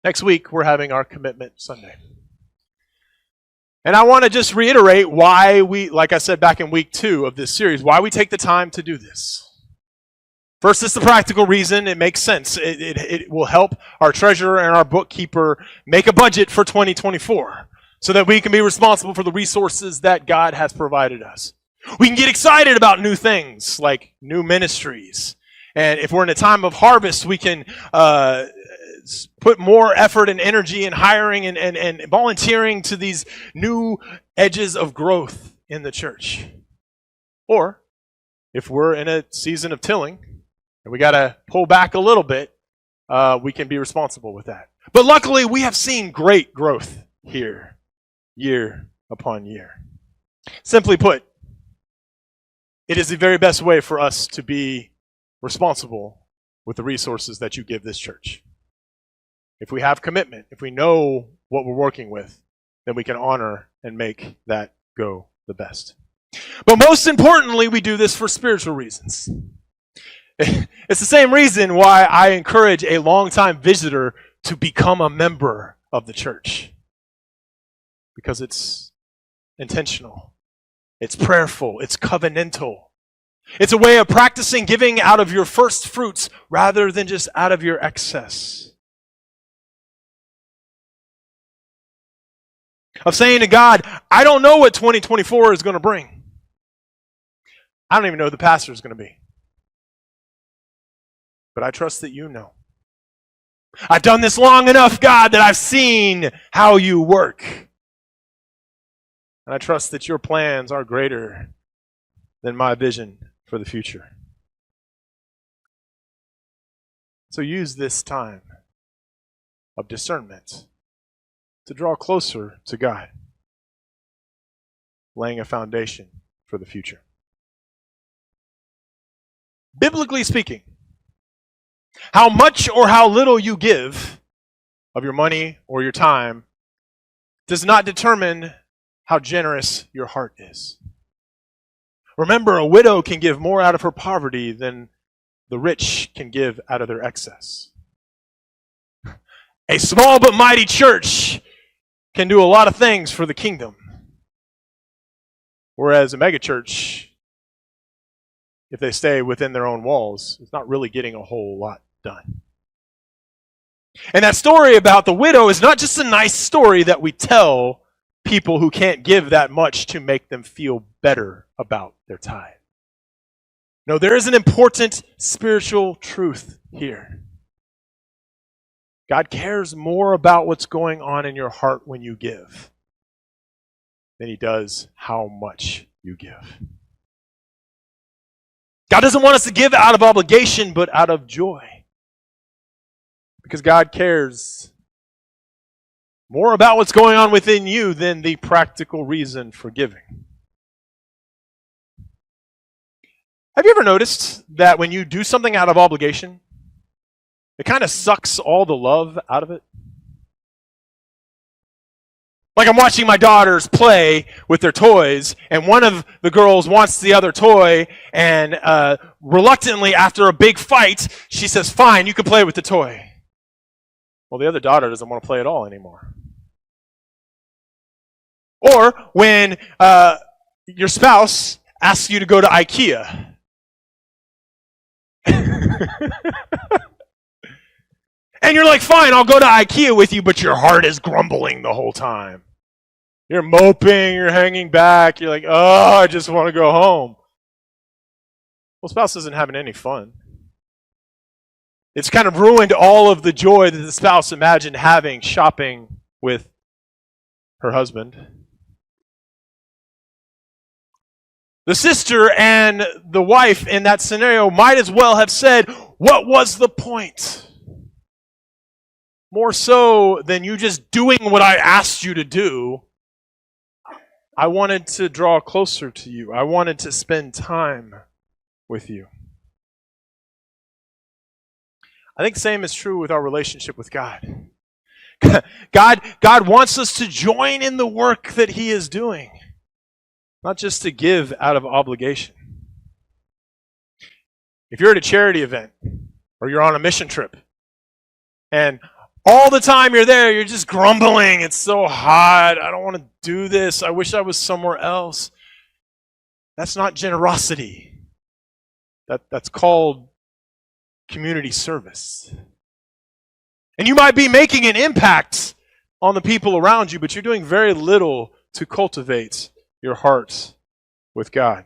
Next week, we're having our Commitment Sunday. And I want to just reiterate why we, like I said back in week 2 of this series, why we take the time to do this. First, it's the practical reason. It makes sense. It will help our treasurer and our bookkeeper make a budget for 2024 so that we can be responsible for the resources that God has provided us. We can get excited about new things like new ministries. And if we're in a time of harvest, we can put more effort and energy in hiring and volunteering to these new edges of growth in the church. Or if we're in a season of tilling and we got to pull back a little bit, we can be responsible with that. But luckily, we have seen great growth here, year upon year. Simply put, it is the very best way for us to be responsible with the resources that you give this church. If we have commitment, if we know what we're working with, then we can honor and make that go the best. But most importantly, we do this for spiritual reasons. It's the same reason why I encourage a longtime visitor to become a member of the church. Because it's intentional. It's prayerful. It's covenantal. It's a way of practicing giving out of your first fruits rather than just out of your excess. Of saying to God, I don't know what 2024 is going to bring. I don't even know who the pastor is going to be. But I trust that you know. I've done this long enough, God, that I've seen how you work. And I trust that your plans are greater than my vision for the future. So use this time of discernment to draw closer to God, laying a foundation for the future. Biblically speaking, how much or how little you give of your money or your time does not determine how generous your heart is. Remember, a widow can give more out of her poverty than the rich can give out of their excess. A small but mighty church can do a lot of things for the kingdom. Whereas a megachurch, if they stay within their own walls, is not really getting a whole lot done. And that story about the widow is not just a nice story that we tell people who can't give that much to make them feel better about their tithe. No, there is an important spiritual truth here. God cares more about what's going on in your heart when you give than he does how much you give. God doesn't want us to give out of obligation, but out of joy. Because God cares more about what's going on within you than the practical reason for giving. Have you ever noticed that when you do something out of obligation, it kind of sucks all the love out of it? Like I'm watching my daughters play with their toys, and one of the girls wants the other toy, and reluctantly, after a big fight, she says, fine, you can play with the toy. Well, the other daughter doesn't want to play at all anymore. Or when your spouse asks you to go to IKEA. And you're like, fine, I'll go to IKEA with you, but your heart is grumbling the whole time. You're moping, you're hanging back, you're like, oh, I just want to go home. Well, spouse isn't having any fun. It's kind of ruined all of the joy that the spouse imagined having shopping with her husband. The sister and the wife in that scenario might as well have said, what was the point? More so than you just doing what I asked you to do, I wanted to draw closer to you. I wanted to spend time with you. I think the same is true with our relationship with God. God wants us to join in the work that he is doing, not just to give out of obligation. If you're at a charity event or you're on a mission trip and All the time you're there, you're just grumbling. It's so hot. I don't want to do this. I wish I was somewhere else. That's not generosity. That's called community service. And you might be making an impact on the people around you, but you're doing very little to cultivate your heart with God.